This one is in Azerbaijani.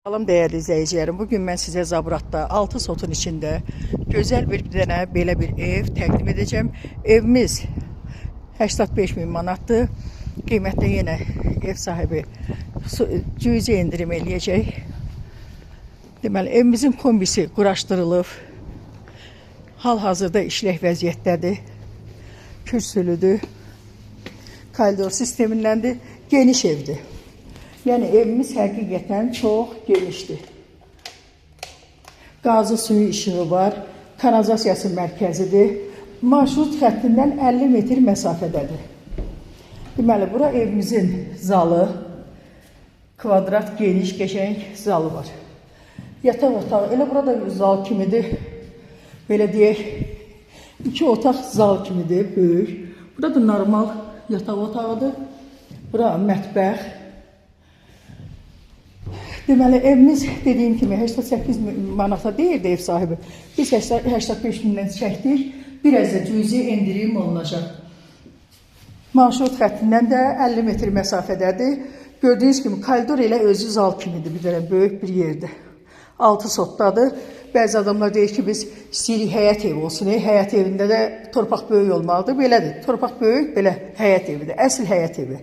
Salam değerli izleyicilerim. Bugün ben size Zabrat'ta 6 sotun içinde güzel bir dənə belə bir ev təqdim edeceğim. Evimiz 85 bin manatdır. Qiymətdə yenə ev sahibi cüzi indirim eləyəcək. Deməli, evimizin kombisi quraşdırılıb. Hal-hazırda işlək vəziyyətdədir. Kürsülüdür. Koridor sistemindəndir. Geniş evdir. Yani evimiz həqiqətən çox genişdir. Qazı suyu işığı var. Kanalizasiyası mərkəzidir. Marşrut xəttindən 50 metr məsafədədir. Deməli, bura evimizin zalı. Kvadrat, geniş, qəşəng zalı var. Yataq otağı, elə burada zal kimidir. Belə deyək, 2 otaq zal kimidir, böyük. Burada normal yataq otağıdır. Bura mətbəx. Deməli, evimiz dediyim kimi 88 manata deyirdi ev sahibi. Biz 85 bindən çəkdik. Biraz da cüzi indirim olunacaq. Marşrut xəttindən də 50 metr məsafədədir. Gördüyünüz kimi koridor elə özü zal kimidir. Bir dənə böyük bir yerdir. 6 sotdadır. Bəzi adamlar deyir ki, biz istəyirik həyət evi olsun. Həyət evində də torpaq böyük olmalıdır. Belədir. Torpaq böyük, belə həyət evidir. Əsl həyət evi.